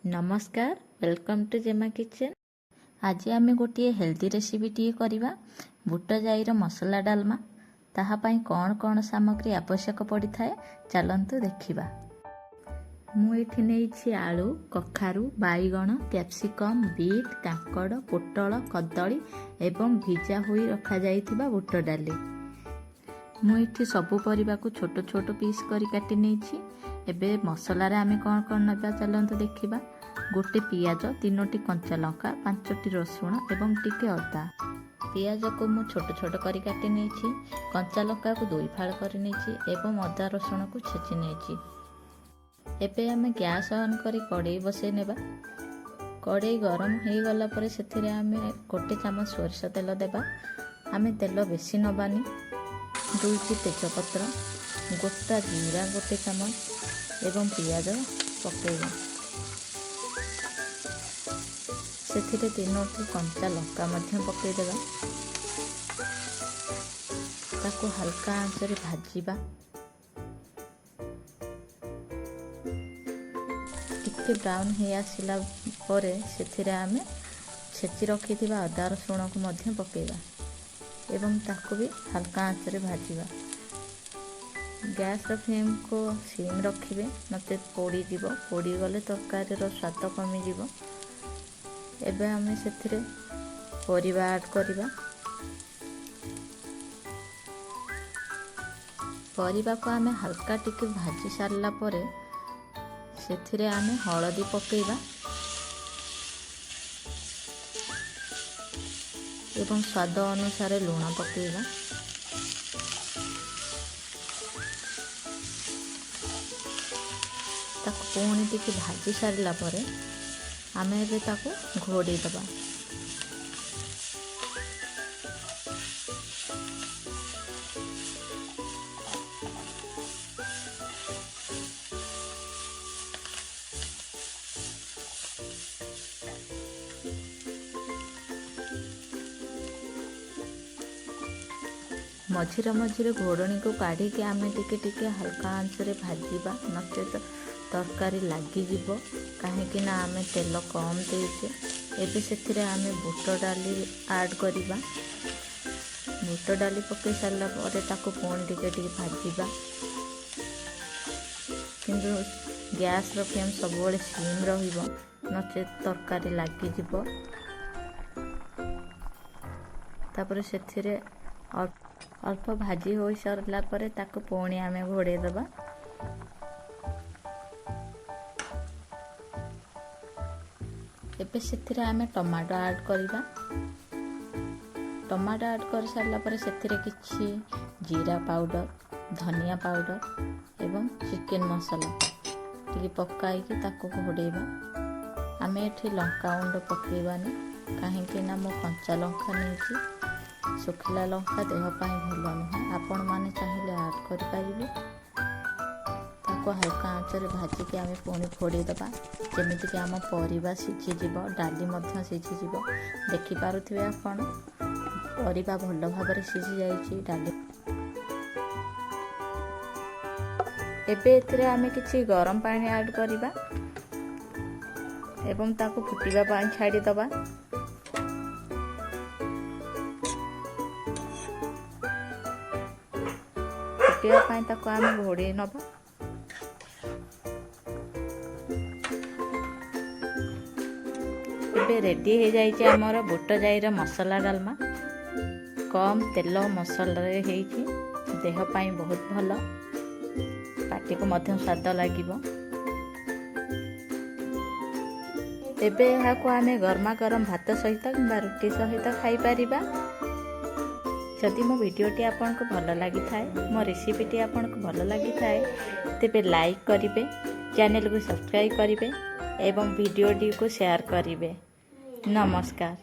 नमस्कार, welcome to जेमा kitchen. आज आम गोटे हेल्दी रेसिपी टी करवा बुट जाईर मसला डालमा। ताहापाई कौन कौन सामग्री आवश्यक पड़ी थाए चलतु देखा। मुझे नहीं आलू, कखारू, बैगण, कैप्सिकम, बीट, कांकड़, पोटल, कदली एवं भिजा हुई रखा जाइथिबा बुट डाली। मुझे सबू परिबा को छोट छोट पीस करी काटी नहीं। एबे मसला रे आमे कौन कौन नबा चलतु देखा। गोटे पियाज, 3टी कंचा लंका, 5टी रसुण एवं टिके अदा। पियाज को मु छोट छोट करी काटी नहीं। कंचा लंका को 2 फाड़ करी नहीं एवं अदा रसुण को छेची नहीं। एबे आमे गैस ऑन करी कड़ाई बसई नेबा। कड़ाई गरम हो गला परे सेथिरे आमे गोटे चामच सोरिष तेल देबा। आमे तेल बेसी नबानी। 2टी तेजपत्र, गोटा जीरा गोटे चामच एवं पियाज पकेइबा। सेथिरे 3टी कंचा लंका मध्य पकेइदेबा। ताको हल्का आंच रे भाजीबा। टिके ब्राउन हो आसिला परे सेथिरे आमे छेची रखिथिबा अदा रसुण को मध्य पकेइबा एवं ताको भी हल्का आंच रे भाजीबा। गैस फ्लेम को सिम रखिबे, नते पोड़ी जीवो। पोड़ी गले तरकारी रो स्वाद कमी जीवो। एबे आमे सेथिरे परिबा ऐड करिबा। परिबा को आमे हल्का टिके भाजी सारला परे सेथिरे आमे हळदी पकेइबा एवं स्वाद अनुसार लूण पकेइबा। ताको पुणी टिके भाजी सारला परे आमे एबे ताको घोड़े दबा। मझिरे मझिरे घोड़नी को काढ़ी के आमे टिके टिके हल्का आंच रे भाजीबा, नचेत तरकारी लागी जीवो। काहेकि ना आमे तेल कम देइछे। एबे सेथिरे आमे बुट डाली ऐड करिबा। बुट डाली पके सारला परे ताको पुणी टिके टिके भाजीबा। किंतु गैस रो फ्लेम सब बेले सिम रहिबो, नचेत तरकारी लागी जीवो। तापर सेथिरे अल्प भाजी हो सरला परे ताको पुणी आमे घोड़े दबा। एबे सेथिरे आमे टमाटो ऐड करिबा। टमाटो ऐड कर सारला परे सेथिरे किछि जीरा पाउडर, धनिया पाउडर एवं चिकन मसाला टिके पकाई कि ताको घोड़ेबा। आमे एठी लंका गुंड पकेइबानी, काहेकि ना मो कंचा लंका नेछि। सुखिला लंका देह पाई भल नुह। आपण माने चाहिए ऐड करि परिबे। ताको हल्का आंच रे भाजी के आमे पुणी फोड़ी दबा, जेमिति कि आम परिबा सिझी जीवो, डाली मध्य सिझी जीवो। देखि पारुथिबे आपण परिबा भल भाबरे सिझी जाईछि डाली। एबे एथिरे आमे किछि गरम पानी ऐड करिबा एवं ताको फुटिबा पानी छाडी दबा। फुटिबा पानी ताको आमे घोड़े नबा। एबे रेडी हो जाइए आमर बुट जाईर मसला डालमा। कम तेल मसला रे हेइछि, देह पाई बहुत भल, पाटी को मध्य स्वाद लागिबो। एबे एहाको आमे गरमा गरम भात सहित किंबा रुटी सहित खाई परिबा। जदि मो वीडियोटी आपनको भल लगी थाए, मो रेसिपीटी आपनको भल लगी थाए तेबे लाइक करिवे, चैनल को सब्सक्राइब करिवे एवं वीडियोटी को शेयर करिवे। नमस्कार।